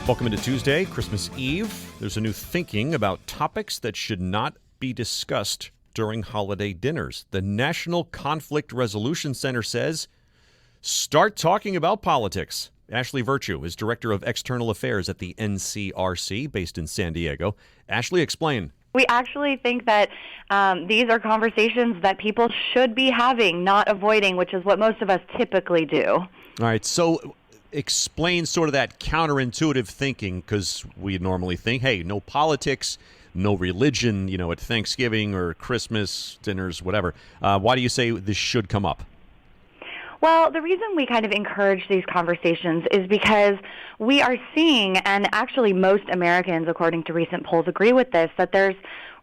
Welcome into Tuesday, Christmas Eve. There's a new thinking about topics that should not be discussed during holiday dinners. The National Conflict Resolution Center says, start talking about politics. Ashley Virtue is Director of External Affairs at the NCRC, based in San Diego. Ashley, explain. We actually think that these are conversations that people should be having, not avoiding, which is what most of us typically do. All right, so explain sort of that counterintuitive thinking, because we normally think, hey, no politics, no religion, at Thanksgiving or Christmas dinners, whatever. Why do you say this should come up? Well, the reason we kind of encourage these conversations is because we are seeing, and actually most Americans, according to recent polls, agree with this, that there's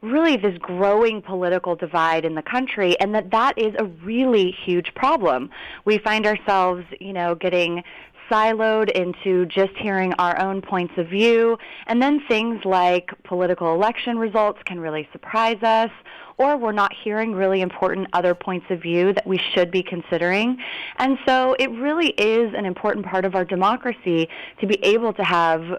really this growing political divide in the country, and that is a really huge problem. We find ourselves, getting siloed into just hearing our own points of view, and then things like political election results can really surprise us, or we're not hearing really important other points of view that we should be considering. And so it really is an important part of our democracy to be able to have,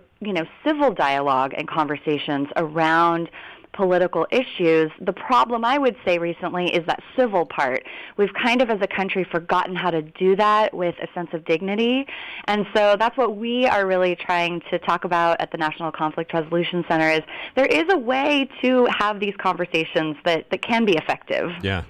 civil dialogue and conversations around political issues. The problem, I would say, recently is that civil part. We've kind of, as a country, forgotten how to do that with a sense of dignity. And so that's what we are really trying to talk about at the National Conflict Resolution Center is there is a way to have these conversations that can be effective. Yeah.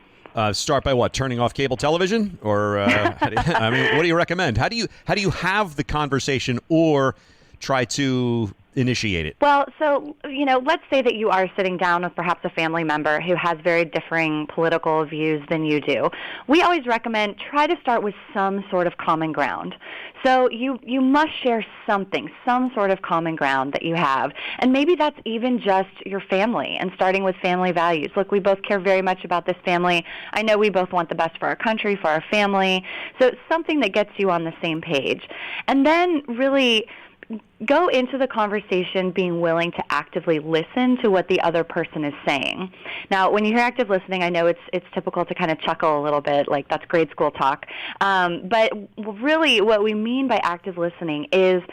Start by what? Turning off cable television? Or, what do you recommend? How do you have the conversation or try to initiate it? Well, so, let's say that you are sitting down with perhaps a family member who has very differing political views than you do. We always recommend try to start with some sort of common ground. So you must share something, some sort of common ground that you have. And maybe that's even just your family and starting with family values. Look, we both care very much about this family. I know we both want the best for our country, for our family. So it's something that gets you on the same page. And then really go into the conversation being willing to actively listen to what the other person is saying. Now, when you hear active listening, I know it's typical to kind of chuckle a little bit, like that's grade school talk. But really what we mean by active listening is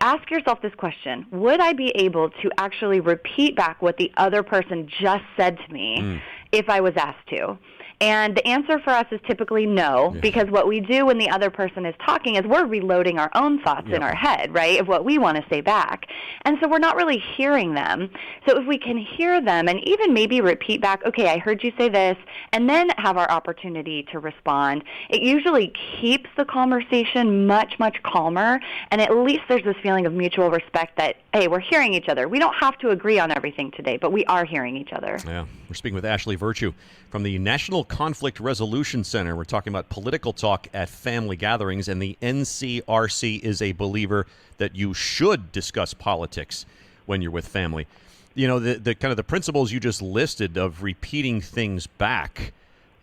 ask yourself this question. Would I be able to actually repeat back what the other person just said to me if I was asked to? And the answer for us is typically no, because what we do when the other person is talking is we're reloading our own thoughts in our head, right, of what we want to say back. And so we're not really hearing them. So if we can hear them and even maybe repeat back, okay, I heard you say this, and then have our opportunity to respond, it usually keeps the conversation much, much calmer, and at least there's this feeling of mutual respect that, hey, we're hearing each other. We don't have to agree on everything today, but we are hearing each other. Yeah, we're speaking with Ashley Virtue from the National Conflict Resolution Center. We're talking about political talk at family gatherings, and the NCRC is a believer that you should discuss politics when you're with family. The kind of the principles you just listed of repeating things back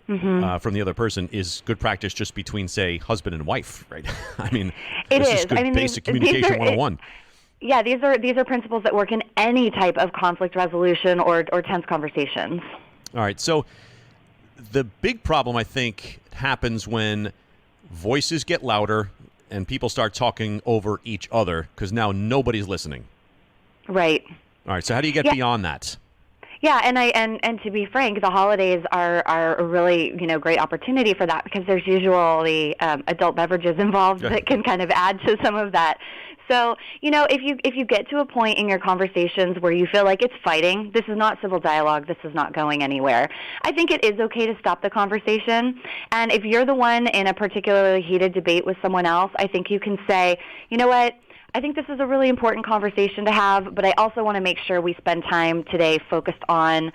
from the other person is good practice just between, say, husband and wife, right? It is good basic communication 101. Yeah, these are principles that work in any type of conflict resolution or tense conversations. All right, so the big problem, I think, happens when voices get louder and people start talking over each other because now nobody's listening. Right. All right, so how do you get beyond that? Yeah, and to be frank, the holidays are a really great opportunity for that because there's usually adult beverages involved that can kind of add to some of that. So, if you get to a point in your conversations where you feel like it's fighting, this is not civil dialogue, this is not going anywhere, I think it is okay to stop the conversation. And if you're the one in a particularly heated debate with someone else, I think you can say, you know what? I think this is a really important conversation to have, but I also want to make sure we spend time today focused on,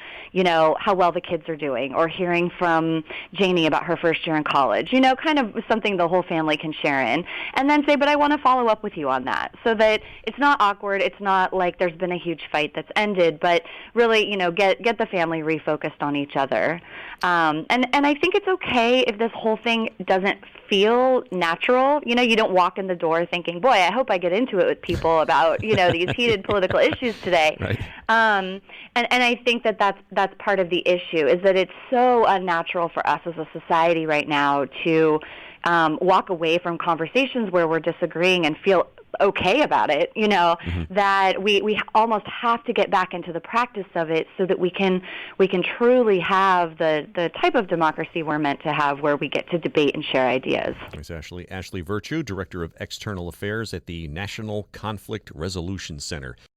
how well the kids are doing or hearing from Janie about her first year in college, kind of something the whole family can share in. And then say, but I want to follow up with you on that so that it's not awkward. It's not like there's been a huge fight that's ended, but really, get the family refocused on each other. And I think it's okay if this whole thing doesn't feel natural. You don't walk in the door thinking, boy, I hope I get into it with people about, these heated political issues today. Right. And I think that's part of the issue is that it's so unnatural for us as a society right now to walk away from conversations where we're disagreeing and feel okay about it, that we almost have to get back into the practice of it so that we can truly have the type of democracy we're meant to have, where we get to debate and share ideas. Thanks, Ashley. Ashley Virtue, Director of External Affairs at the National Conflict Resolution Center.